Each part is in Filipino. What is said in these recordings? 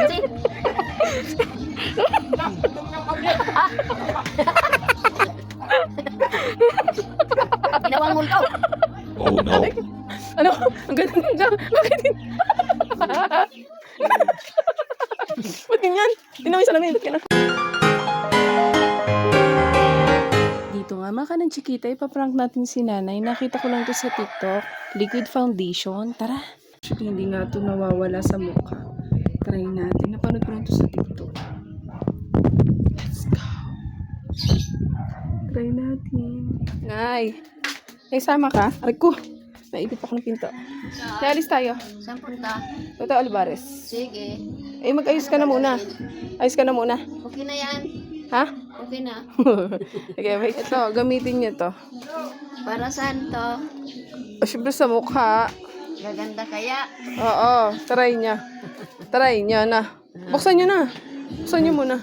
kasi. Ginawang multo. Oh no. Ano? Ang ganda. Bakit yun? Ba't ganyan? Tinawin sa lamin. Ba't ganyan? Dito nga mga kanang chikita, ipaprank natin si nanay. Nakita ko lang to sa TikTok. Liquid foundation. Tara. Actually, hindi nga to nawawala sa mukha. Try natin. Napanood ko lang to sa TikTok. Let's go. Try natin. Nay. Nay, sama ka? Aray ko. Naipit ako ng pinto. Naalis tayo. Saan punta? Toto Alvarez. Sige. Eh, mag-ayos ka na muna. Ayos ka na muna. Okay na yan. Ha? Okay na. Okay, wait. Ito, gamitin niyo to. Para saan to? O, syempre sa mukha. Gaganda kaya? Oo, try niya. Try niya na. Buksan niyo na. Buksan niyo muna.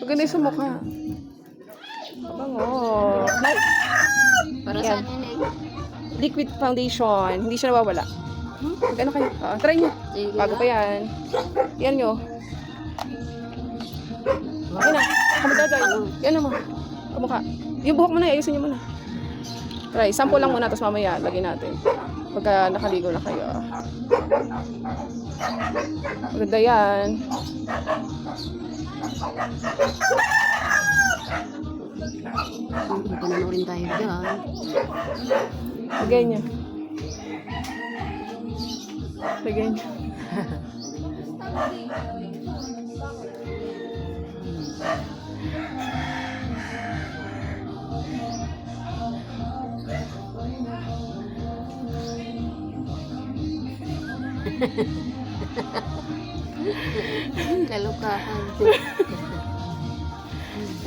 Maganda yung sa mukha. Abango. Para Yan. saan yun eh? Liquid foundation. Hindi siya nawawala. Magano kayo? Try niyo. Sige Bago nga. pa yan. Yan nyo. Yan na. Kamagagay. Yan na mo. Kamukha. Yung buhok mo na. Ayusin nyo muna. Try. Sample lang muna. Tapos mamaya lagyan natin. Pagka nakaligo na kayo. Maganda yan. Pananorin tayo dyan. Lagay nyo. Lagay nyo. Kalukahan.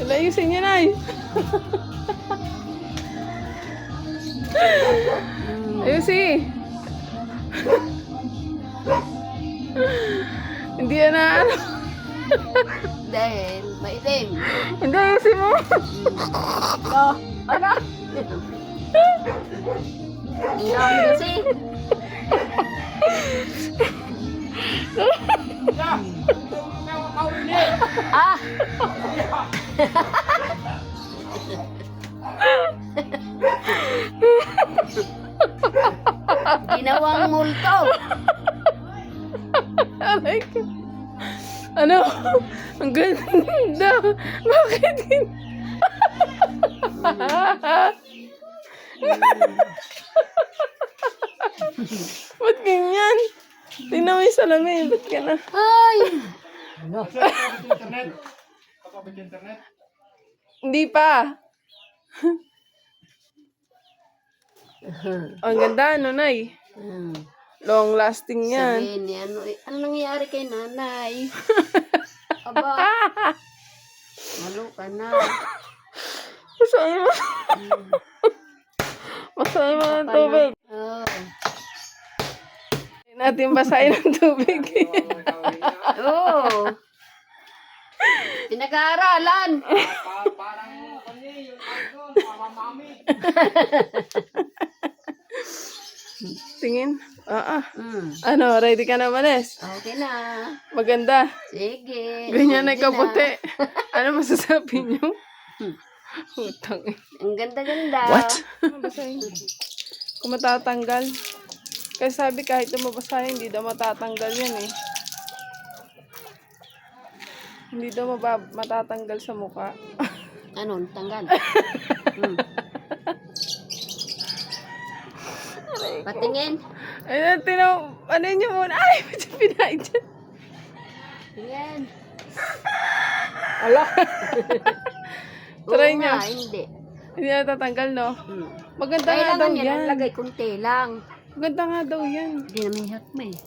Ayusin nyo na. Ayusin. Hindi yan na ano. Dahil maitim. Hindi, ayusin mo. Ano? Ilang kasi. Ah! Ginawang multo. Aray ko. Ano? Ang ganda. Bakit yun? Ba't ganyan? Tingnan mo yung salamin. Ba't ka na? Ay! Hindi pa. Ang ganda, ano, Nay? Long lasting yan. Sabihin ni ano nangyayari kay nanay? Aba, malo ka na. Masahin mo. Masahin mo ng tubig. Oh. Hindi natin basahin ng tubig. Oh. Pinag-aaralan. Tingin. Ano, ready ka na manes? Okay na. Maganda. Sige. Ganyan na Sige kaputi. Ano masasabi niyo? Utang eh. Ang ganda-ganda. Basahin. Kung matatanggal. Kasi sabi kahit mabasahin, hindi daw matatanggal yan eh. Hindi daw matatanggal sa mukha. Ano? Tanggal. Patingin. Ayun, ano nyo muna? Ay, ba't yung pinain dyan? Tingin. Ala. Try Oo nyo. nga, hindi. Hindi natatanggal, no? Maganda nga daw Kailangan yan. yan. Lagay kunti lang. Maganda nga daw yan. Hindi naman hot mo eh.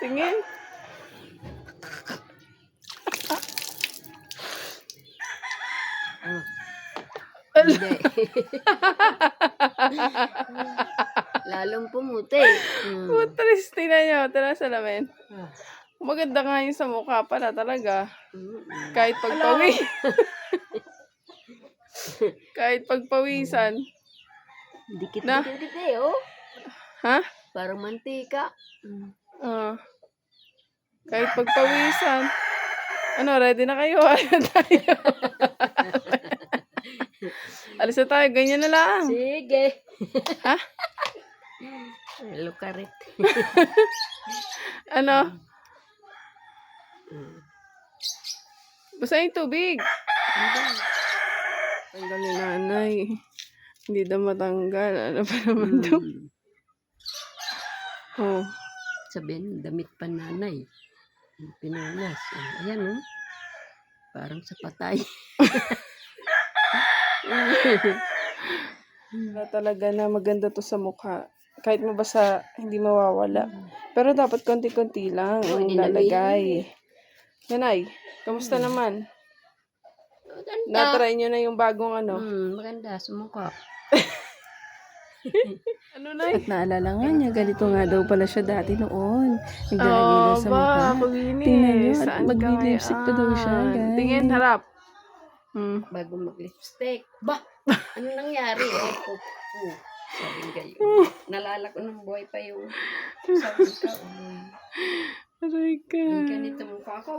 Tingin. Hindi. Lalong pumuti. Putris, tingnan nyo. Tara sa lamin. Maganda nga yun sa mukha pala talaga. Kahit kahit pagpawisan. Na? Dikit-dikit eh, oh. Ha? Parang mantika. Ah. Kahit pagpawisan. Ano, ready na kayo? Alis na tayo. Alis na tayo, ganyan na lang. Sige. Ha? Lukarit. Ano? Basta yung tubig. Tanggal ni nanay. Hindi daw matanggal. Ano pa naman to? Oh. Sabihin, damit pa nanay. Pinunas. Ayan, oh. Parang sa patay. Wala talaga na maganda to sa mukha. Kahit mabasa, hindi mawawala. Pero dapat konti-konti lang ang hindi na lalagay. Nanay, kamusta naman? Maganda. Natry nyo na yung bagong ano? Maganda sa mukha. Ano na At naalala nga niya, ganito nga daw pala siya dati noon. Naglalagay daw sa mukha. Tingnan niyo, at magli-lipstick pa daw siya, guys. Tingin, harap. Bago mag-lipstick. Ba? Ano nangyari? Sabi kayo. Nalala ko ng buhay pa yung sabi ka. Aray ka. Ganito mukha ko.